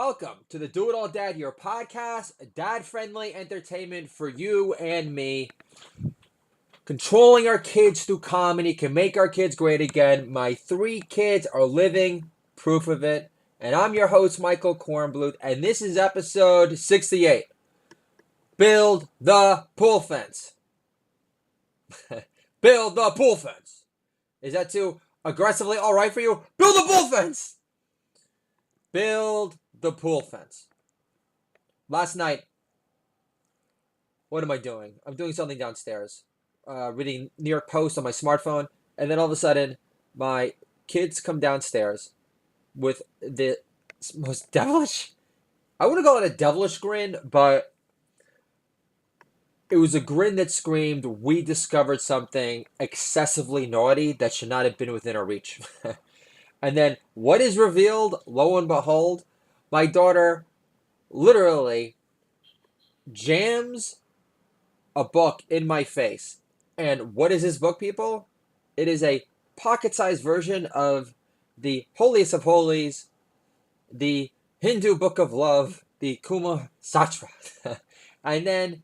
welcome to the Do It All Dad Here podcast, dad-friendly entertainment for you and me. Controlling our kids through comedy can make our kids great again. My 3 kids are living proof of it. And I'm your host, Michael Kornbluth, and this is episode 68. Build the pool fence. Build the pool fence. Is that too aggressively all right for you? Build the pool fence. Build the pool fence. Last night, what am I doing? I'm doing something downstairs. Reading New York Post on my smartphone, and then all of a sudden, my kids come downstairs with the most devilish, I wouldn't call it a devilish grin, but it was a grin that screamed, we discovered something excessively naughty that should not have been within our reach. And then what is revealed, lo and behold, my daughter literally jams a book in my face. And what is this book, people? It is a pocket-sized version of the holiest of holies, the Hindu book of love, the Sutra. And then,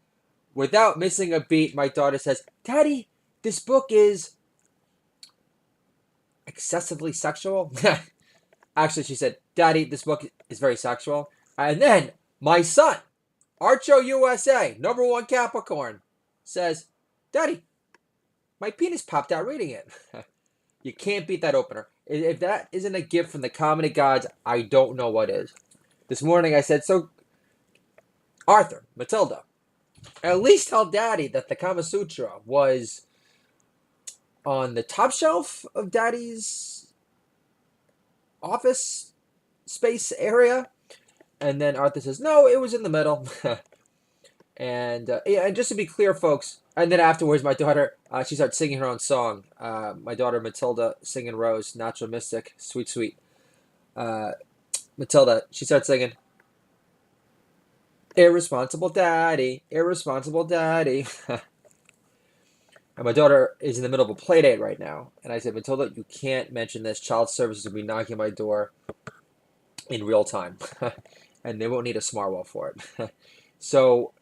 without missing a beat, my daughter says, "Daddy, this book is excessively sexual." Actually, she said, "Daddy, this book is very sexual." And then, my son, Archo USA, #1 Capricorn, says, "Daddy, my penis popped out reading it." You can't beat that opener. If that isn't a gift from the comedy gods, I don't know what is. This morning I said, "So, Arthur, Matilda, at least tell Daddy that the Kama Sutra was on the top shelf of Daddy's office space area." And then Arthur says, "No, it was in the middle." And just to be clear, folks, and then afterwards, my daughter, she starts singing her own song. My daughter, Matilda, singing Rose, Natural Mystic, Sweet, Sweet. Matilda, she starts singing, "Irresponsible Daddy, Irresponsible Daddy." And my daughter is in the middle of a play date right now. And I said, "Matilda, you can't mention this. Child services will be knocking on my door in real time." And they won't need a smart wall for it. So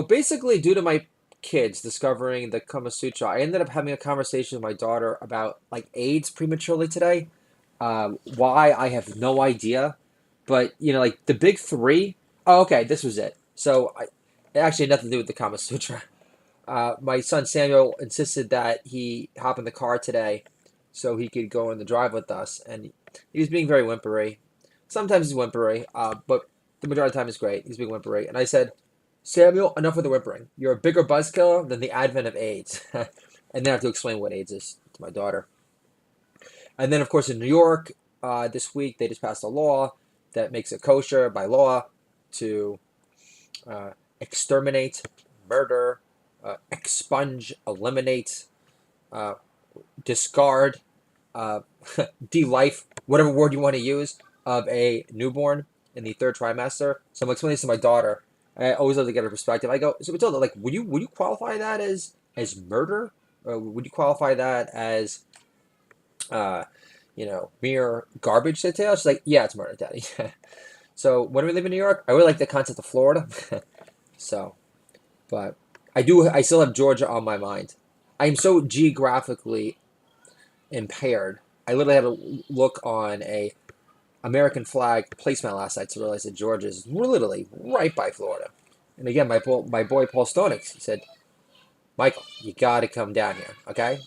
basically, due to my kids discovering the Kama Sutra, I ended up having a conversation with my daughter about AIDS prematurely today. Why, I have no idea, but the big 3. Oh, okay, this was it. So it actually had nothing to do with the Kama Sutra. My son Samuel insisted that he hop in the car today so he could go on the drive with us, and he was being very whimpery. Sometimes he's whimpery, but the majority of the time is great. He's being whimpery. And I said, "Samuel, enough with the whimpering. You're a bigger buzzkill than the advent of AIDS." And then I have to explain what AIDS is to my daughter. And then, of course, in New York, this week, they just passed a law that makes it kosher by law to exterminate, murder, expunge, eliminate, discard, de-life, whatever word you want to use, of a newborn in the 3rd trimester. So I'm explaining this to my daughter. I always love to get her perspective. I go, "So Matilda, would you qualify that as murder? Or would you qualify that as mere garbage detail?" She's like, "Yeah, it's murder, Daddy." So when we live in New York, I really like the concept of Florida. So, but I still have Georgia on my mind. I am so geographically impaired. I literally had to look on a American flag placemat last night to realize that Georgia is literally right by Florida. And again, my boy Paul Stonix, he said, "Michael, you got to come down here, okay?"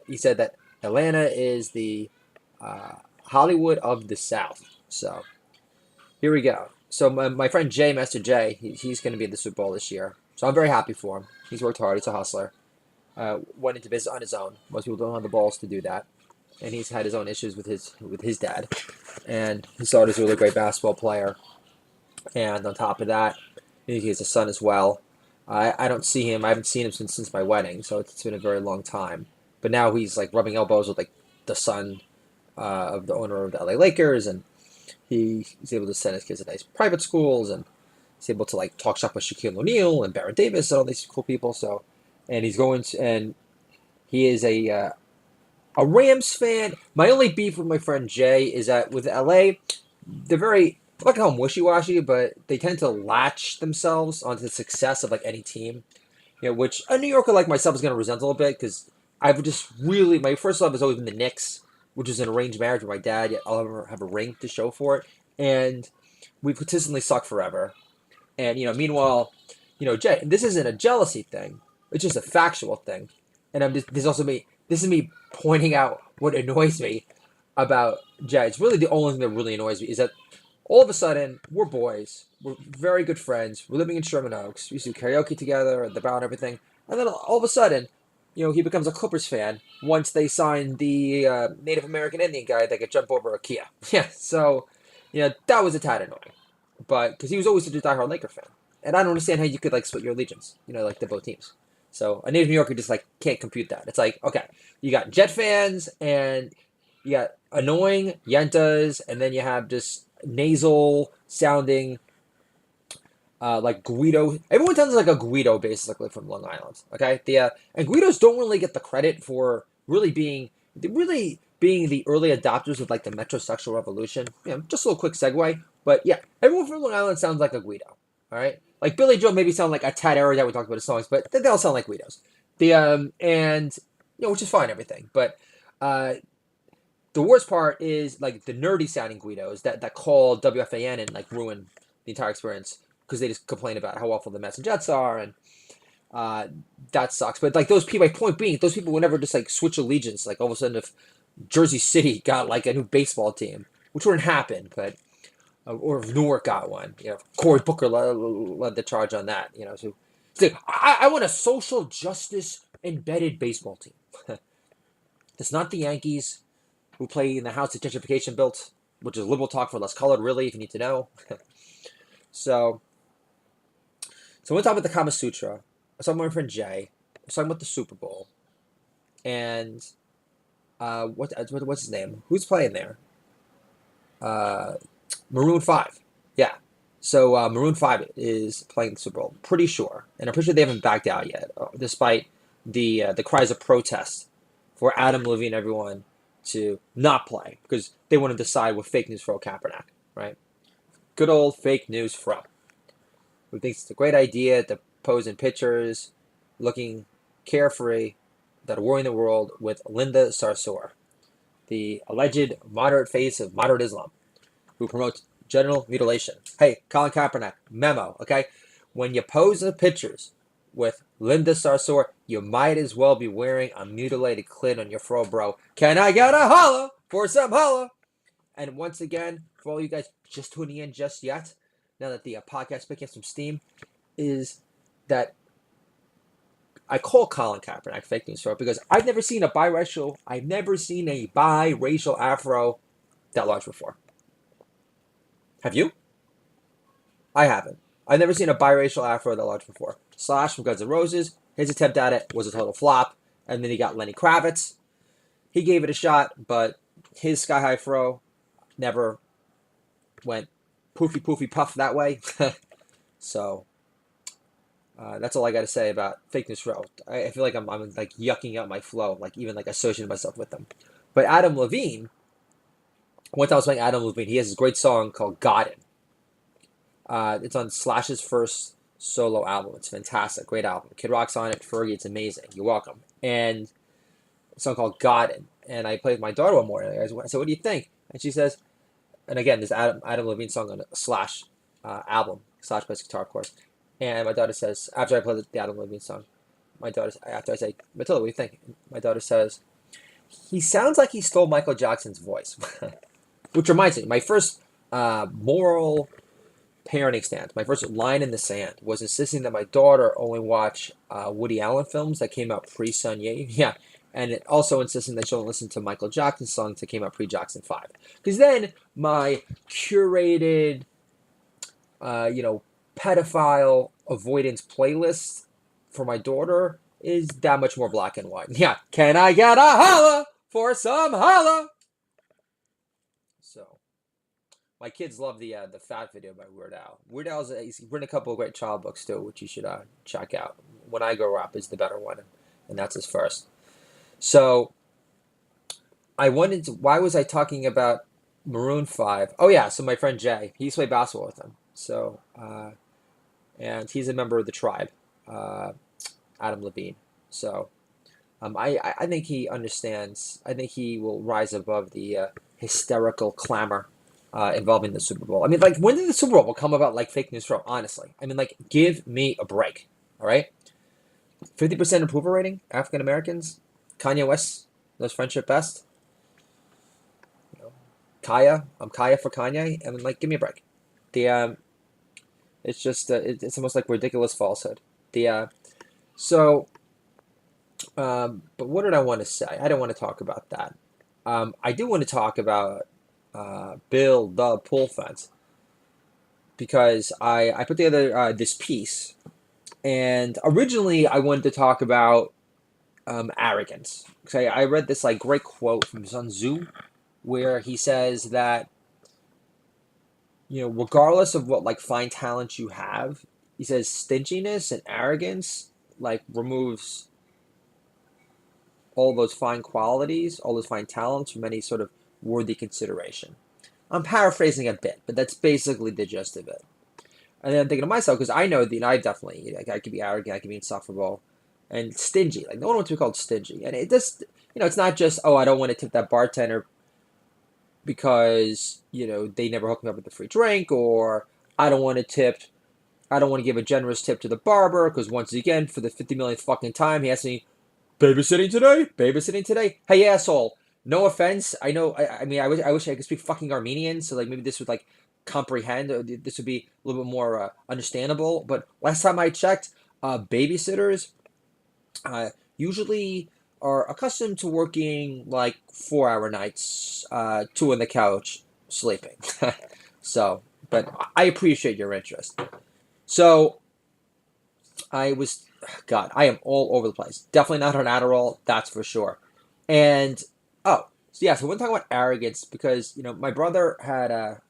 He said that Atlanta is the Hollywood of the South. So here we go. So my friend Jay, Master Jay, he's going to be in the Super Bowl this year. So I'm very happy for him. He's worked hard. He's a hustler. Went into business on his own. Most people don't have the balls to do that. And he's had his own issues with his dad. And his daughter's a really great basketball player. And on top of that, he has a son as well. I don't see him. I haven't seen him since my wedding, so it's been a very long time. But now he's rubbing elbows with the son of the owner of the LA Lakers, and he's able to send his kids to nice private schools, and he's able to talk shop with Shaquille O'Neal and Baron Davis and all these cool people. So, and he's going to, and he is a A Rams fan. My only beef with my friend Jay is that with LA, they're very, I'm not gonna call them wishy-washy, but they tend to latch themselves onto the success of like any team. Which a New Yorker like myself is gonna resent a little bit because I've just really my first love has always been the Knicks, which is an arranged marriage with my dad. Yet I'll never have a ring to show for it, and we've consistently sucked forever. And meanwhile, Jay, this isn't a jealousy thing; it's just a factual thing. And I'm just this is also me. This is me pointing out what annoys me about Jay. It's really the only thing that really annoys me is that all of a sudden we're boys, we're very good friends, we're living in Sherman Oaks, we used to do karaoke together at the bar and everything, and then all of a sudden, he becomes a Clippers fan once they sign the Native American Indian guy that could jump over a Kia. Yeah, so that was a tad annoying, but because he was always such a diehard Laker fan, and I don't understand how you could like split your allegiance, like the both teams. So a native New Yorker just like can't compute that. It's like, okay, you got Jet fans and you got annoying Yentas, and then you have just nasal sounding like Guido. Everyone sounds like a Guido basically from Long Island. Okay, and Guidos don't really get the credit for really being the early adopters of like the metrosexual revolution. Just a little quick segue, but yeah, everyone from Long Island sounds like a Guido. All right, like Billy Joe maybe sound like a tad area that we talked about his songs, but they all sound like Guidos. And which is fine, everything, but the worst part is like the nerdy sounding Guidos that call WFAN and like ruin the entire experience because they just complain about how awful the Mets and Jets are, and uh, that sucks. But like those people, my point being, those people would never just like switch allegiance. Like all of a sudden, if Jersey City got like a new baseball team, which wouldn't happen, but or if Newark got one, Cory Booker led the charge on that. So I want a social justice embedded baseball team. It's not the Yankees who play in the house that gentrification built, which is liberal talk for less colored, really, if you need to know. so, so we're talking about the Kama Sutra. I was talking about my friend Jay. I was talking about the Super Bowl. And what's his name? Who's playing there? Uh, Maroon 5. Yeah. So Maroon 5 is playing the Super Bowl. Pretty sure. And I'm pretty sure they haven't backed out yet, despite the cries of protest for Adam Levine and everyone to not play because they want to decide what fake news for Kaepernick, right? Good old fake news Fro, who thinks it's a great idea to pose in pictures looking carefree that are worrying the world with Linda Sarsour, the alleged moderate face of moderate Islam, who promotes genital mutilation. Hey, Colin Kaepernick, memo, okay? When you pose the pictures with Linda Sarsour, you might as well be wearing a mutilated clit on your fro, bro. Can I get a holla for some holla? And once again, for all you guys just tuning in just yet, now that the podcast picking up some steam, is that I call Colin Kaepernick fake news for because I've never seen a biracial afro that large before. Have you? I haven't. I've never seen a biracial afro that large before. Slash from Guns N' Roses, his attempt at it was a total flop, and then he got Lenny Kravitz. He gave it a shot, but his sky high fro never went poofy puff that way. So that's all I got to say about fake news fro. I feel like I'm like yucking out my flow, like even like associating myself with them. But Adam Levine, one time I was playing Adam Levine, he has this great song called "Godin." It's on Slash's first solo album. It's fantastic, great album. Kid Rock's on it, Fergie. It's amazing. You're welcome. And a song called "Godin." And I played with my daughter one morning. I said, "What do you think?" And she says, and again, this Adam Levine song on a Slash album. Slash plays guitar, of course. And my daughter says, after I play the Adam Levine song, after I say, "Matilda, what do you think?" My daughter says, "He sounds like he stole Michael Jackson's voice." Which reminds me, my first moral parenting stance, my first line in the sand, was insisting that my daughter only watch Woody Allen films that came out pre-Sun Ye. Yeah. And it also insisting that she don't listen to Michael Jackson songs that came out pre-Jackson 5. Because then my curated, pedophile avoidance playlist for my daughter is that much more black and white. Yeah. Can I get a holla for some holla? So my kids love the Fat video by Weird Al. Weird Al's he's written a couple of great child books too, which you should check out. When I Grow Up is the better one, and that's his first. So I wanted to, why was I talking about Maroon 5? Oh yeah, so my friend Jay, he used to play basketball with them. So and he's a member of the tribe, uh, Adam Levine. So I think he understands. I think he will rise above the hysterical clamor involving the Super Bowl. I mean, like, when did the Super Bowl come about like fake news from? Honestly, I mean, like, give me a break. All right, 50% approval rating, African Americans, Kanye West knows friendship best. You know, Kaya, I'm Kaya for Kanye. I mean, like, give me a break. The it's just it's almost like ridiculous falsehood. The so but what did I want to say? I don't want to talk about that. I do want to talk about Bill the Pool Fence because I put together this piece, and originally I wanted to talk about arrogance. Because I read this like great quote from Sun Tzu where he says that, regardless of what like fine talent you have, he says stinginess and arrogance like removes all those fine qualities, all those fine talents from any sort of worthy consideration. I'm paraphrasing a bit, but that's basically the gist of it. And then I'm thinking to myself, because I know that I definitely, like, I could be arrogant, I could be insufferable, and stingy. Like, no one wants to be called stingy. And it just, it's not just, oh, I don't want to tip that bartender because, they never hooked me up with a free drink, or I don't want to tip, I don't want to give a generous tip to the barber because once again, for the 50 millionth fucking time, he asks me, babysitting today? Babysitting today? Hey, asshole. No offense. I know. I mean, I wish I could speak fucking Armenian, so like maybe this would like comprehend. This would be a little bit more understandable. But last time I checked, babysitters usually are accustomed to working like 4 hour nights, two on the couch, sleeping. So, but I appreciate your interest. So I was, God, I am all over the place. Definitely not on Adderall, that's for sure. And oh, so yeah, so we're talking about arrogance because my brother had a.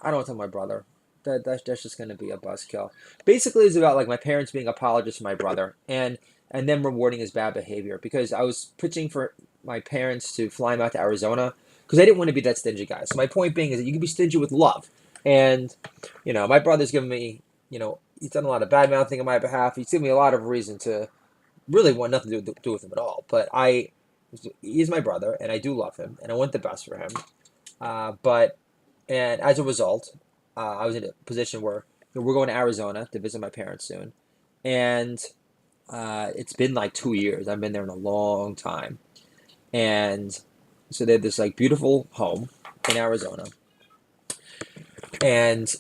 I don't want to tell my brother. That's just going to be a buzzkill. Basically, it's about like my parents being apologists to my brother and then rewarding his bad behavior because I was pitching for my parents to fly him out to Arizona because I didn't want to be that stingy guy. So my point being is that you can be stingy with love, and my brother's given me he's done a lot of bad mouthing on my behalf. He's given me a lot of reason to really want nothing to do with him at all. But he's my brother, and I do love him, and I want the best for him. But and as a result, I was in a position where we're going to Arizona to visit my parents soon, and it's been like 2 years. I've been there in a long time, and so they have this like beautiful home in Arizona, and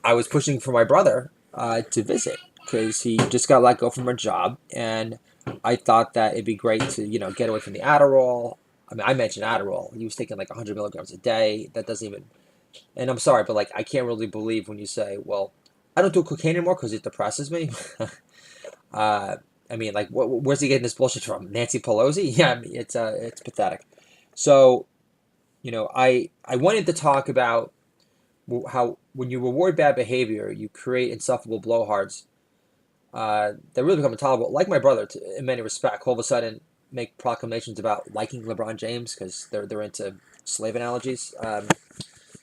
I was pushing for my brother to visit because he just got let go from a job, and I thought that it'd be great to get away from the Adderall. I mean, I mentioned Adderall. He was taking like 100 milligrams a day. That doesn't even. And I'm sorry, but like I can't really believe when you say, "Well, I don't do cocaine anymore because it depresses me." uh, I mean, like, where's he getting this bullshit from? Nancy Pelosi? Yeah, I mean, it's pathetic. So, I wanted to talk about how when you reward bad behavior, you create insufferable blowhards that really become intolerable. Like my brother, in many respects, all of a sudden make proclamations about liking LeBron James because they're into slave analogies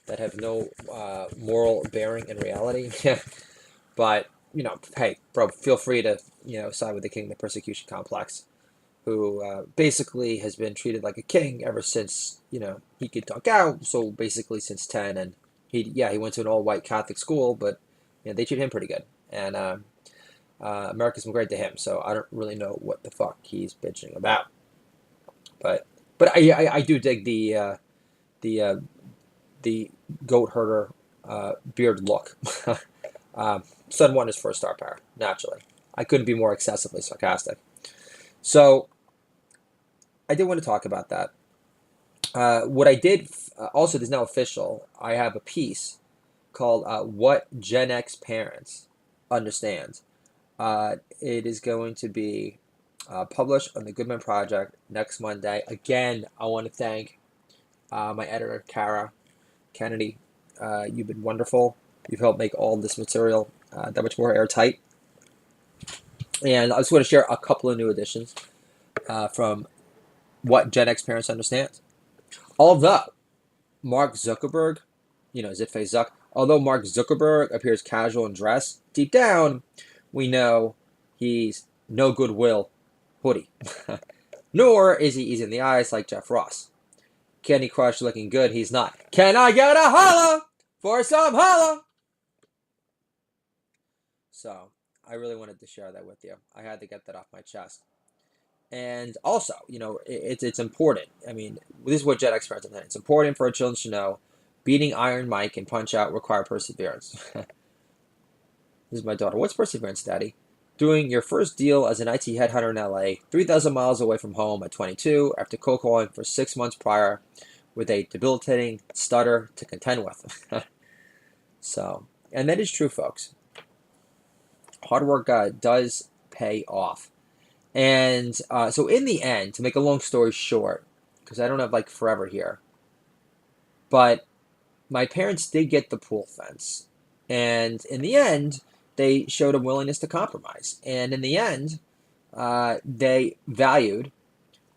that have no moral bearing in reality. But hey, bro, feel free to side with the king, the persecution complex, who basically has been treated like a king ever since he could talk out. So basically since 10, and he went to an all white Catholic school, but they treat him pretty good, and America's been great to him. So I don't really know what the fuck he's bitching about, but I do dig the the goat herder beard look. Son won his first star power naturally. I couldn't be more excessively sarcastic. So I did want to talk about that. What I did also, this is now official. I have a piece called "What Gen X Parents Understand." It is going to be published on the Goodman Project next Monday. Again, I want to thank my editor, Kara Kennedy. You've been wonderful. You've helped make all this material that much more airtight. And I just want to share a couple of new additions from What Gen X Parents Understand. Although Mark Zuckerberg, Zitfei Zuck, although Mark Zuckerberg appears casual in dress, deep down, we know he's no goodwill hoodie. Nor is he easy in the eyes like Jeff Ross. Candy Crush looking good, he's not. Can I get a holla for some holla? So, I really wanted to share that with you. I had to get that off my chest. And also, it's important. I mean, this is what Jet experts have said. It's important for our children to know beating Iron Mike and Punch Out require perseverance. This is my daughter. What's perseverance, Daddy? Doing your first deal as an IT headhunter in LA, 3,000 miles away from home at 22, after cold calling for 6 months prior with a debilitating stutter to contend with. So, and that is true, folks. Hard work does pay off. And so in the end, to make a long story short, because I don't have like forever here, but my parents did get the pool fence. And in the end, they showed a willingness to compromise. And in the end, they valued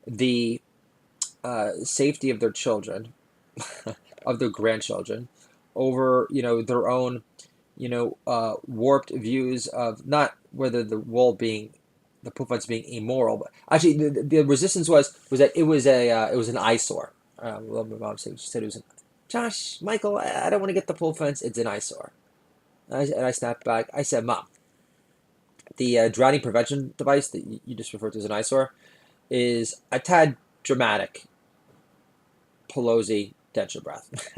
the safety of their children, of their grandchildren, over, their own, warped views of not whether the pool fence being immoral, but actually the resistance was that it was an eyesore. Well, my mom said it was an Josh, Michael, I don't want to get the pool fence. It's an eyesore. And I snapped back. I said, Mom, the drowning prevention device that you just referred to as an eyesore is a tad dramatic. Pelosi denture breath.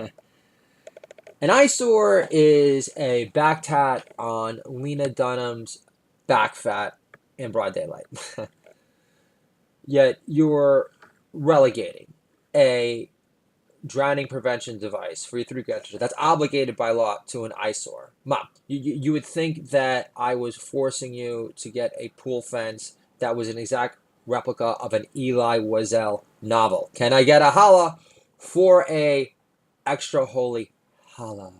An eyesore is a back tat on Lena Dunham's back fat in broad daylight. Yet you're relegating a drowning prevention device for your three grandchildren that's obligated by law to an eyesore. Mom, you would think that I was forcing you to get a pool fence that was an exact replica of an Elie Wiesel novel. Can I get a holla for a extra holy holla?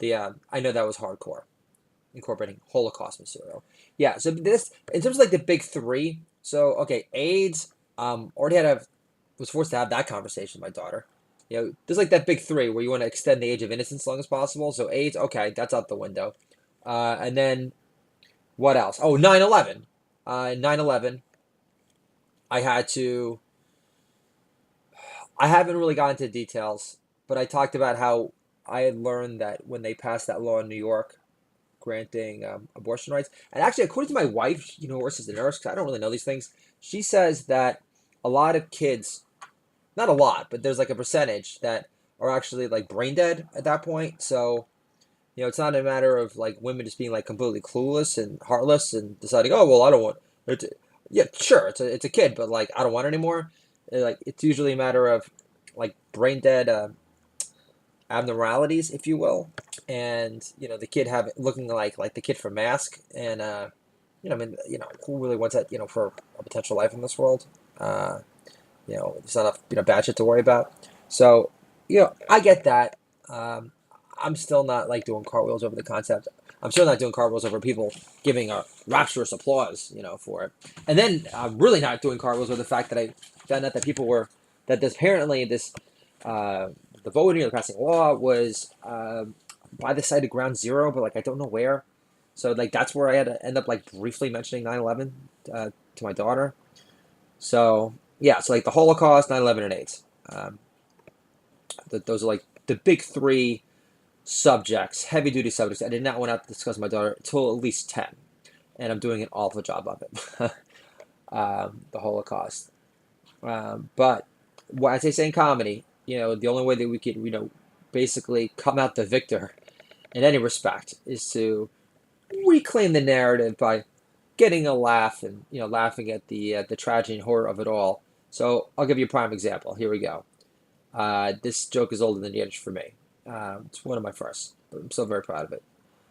I know that was hardcore, incorporating Holocaust material. Yeah, so this, in terms of like the big three, so okay, AIDS, was forced to have that conversation with my daughter. There's like that big three where you want to extend the age of innocence as long as possible. So AIDS, okay, that's out the window. And then what else? Oh, 9/11. 9/11. I had to. I haven't really gotten into details, but I talked about how I had learned that when they passed that law in New York granting abortion rights, and actually, according to my wife, who works as a nurse, 'cause I don't really know these things, she says that a lot of kids, not a lot, but there's like a percentage that are actually like brain dead at that point. So, it's not a matter of like women just being like completely clueless and heartless and deciding, oh well, I don't want it. Yeah, sure, it's a kid, but like I don't want it anymore. Like it's usually a matter of like brain dead abnormalities, if you will, and the kid looking like the kid from Mask, and I mean, who really wants that, for a potential life in this world? There's not enough, bad shit to worry about. So, I get that. I'm still not like doing cartwheels over the concept. I'm still not doing cartwheels over people giving a rapturous applause, for it. And then I'm really not doing cartwheels over the fact that I found out that this apparently this, the voting or the passing law was by the site of Ground Zero, but like I don't know where. So like that's where I had to end up like briefly mentioning 9/11 to my daughter. So yeah, so like the Holocaust, 9/11, and AIDS. Those are like the big three subjects, heavy duty subjects. I did not want to discuss with my daughter until at least 10, and I'm doing an awful job of it. The Holocaust. But as they say in comedy, the only way that we could, basically come out the victor in any respect is to reclaim the narrative by getting a laugh and laughing at the tragedy and horror of it all. So I'll give you a prime example. Here we go. This joke is older than Yiddish for me. It's one of my first, but I'm still very proud of it.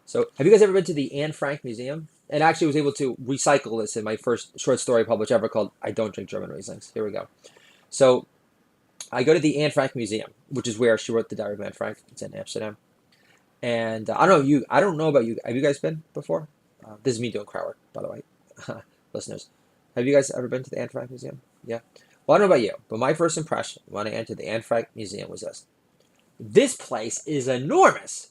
So, have you guys ever been to the Anne Frank Museum? And actually was able to recycle this in my first short story published ever called I Don't Drink German Rieslings. Here we go. So, I go to the Anne Frank Museum, which is where she wrote the Diary of Anne Frank. It's in Amsterdam. And I don't know about you. Have you guys been before? This is me doing crowd work, by the way, listeners. Have you guys ever been to the Anne Frank Museum? Yeah. Well, I don't know about you, but my first impression when I entered the Anne Frank Museum was this. This place is enormous.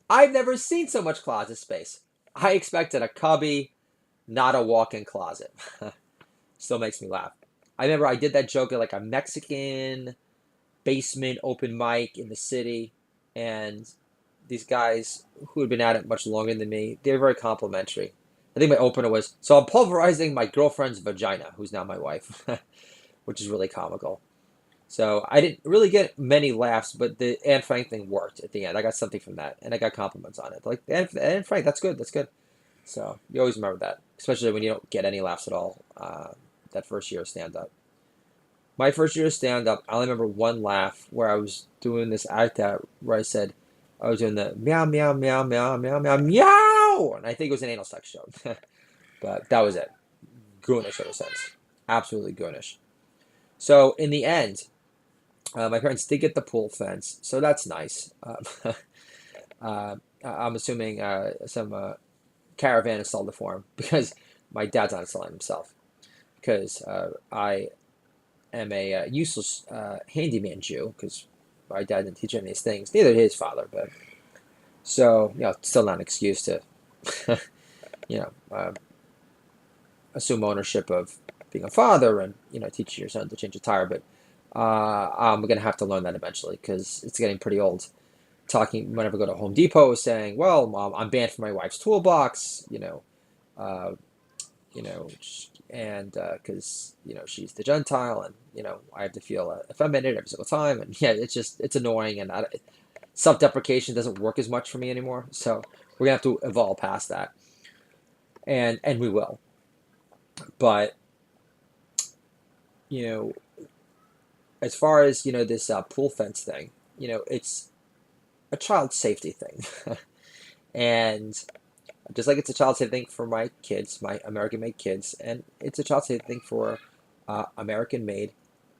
I've never seen so much closet space. I expected a cubby, not a walk-in closet. Still makes me laugh. I remember I did that joke at like a Mexican basement open mic in the city, and these guys who had been at it much longer than me, they were very complimentary. I think my opener was, so I'm pulverizing my girlfriend's vagina, who's now my wife, which is really comical. So I didn't really get many laughs, but the Anne Frank thing worked at the end. I got something from that, and I got compliments on it. Like, Anne Frank, that's good, that's good. So you always remember that, especially when you don't get any laughs at all that first year of stand-up. My first year of stand-up, I only remember one laugh where I was doing this act out where I said, I was doing the meow, meow, meow, meow, meow, meow, meow, and I think it was an anal sex joke. But that was it. Goonish ever since. Absolutely goonish. So in the end, my parents did get the pool fence, so that's nice. I'm assuming some caravan installed it for him because my dad's not installing himself because I am a useless handyman Jew because my dad didn't teach any of these things. Neither did his father, but so still not an excuse to you know assume ownership of being a father and teaching your son to change a tire. But I'm gonna have to learn that eventually because it's getting pretty old. Talking whenever I go to Home Depot, saying, "Well, Mom, I'm banned from my wife's toolbox," uh, and because she's the Gentile, and I have to feel effeminate every single time, and yeah, it's annoying, and self-deprecation doesn't work as much for me anymore. So we're gonna have to evolve past that, and we will. But you know, as far as this pool fence thing, it's a child safety thing, and just like it's a child safety thing for my kids, my American-made kids, and it's a child safety thing for American-made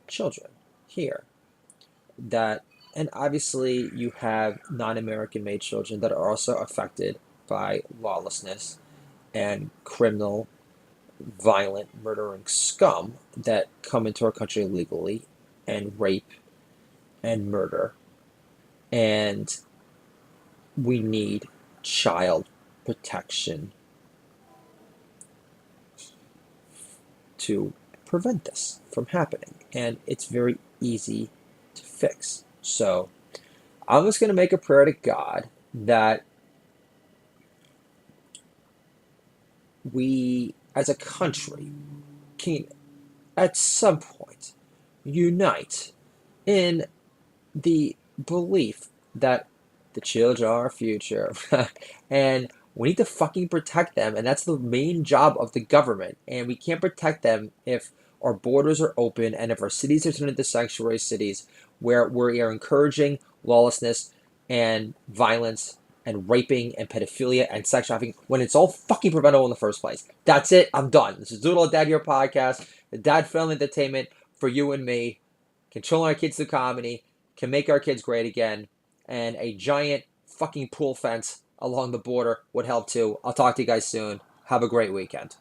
children here. That and obviously you have non-American made children that are also affected by lawlessness and criminal, violent, murdering scum that come into our country illegally and rape and murder. And we need child protection to prevent this from happening. And it's very easy to fix. So I'm just going to make a prayer to God that we, as a country, can at some point unite in the belief that the children are our future and we need to fucking protect them. And that's the main job of the government. And we can't protect them if our borders are open and if our cities are turned into sanctuary cities where we are encouraging lawlessness and violence and raping and pedophilia and sex trafficking when it's all fucking preventable in the first place. That's it. I'm done. This is Doodle Dad Your Podcast, the dad-friendly entertainment for you and me, controlling our kids through comedy, can make our kids great again, and a giant fucking pool fence along the border would help too. I'll talk to you guys soon. Have a great weekend.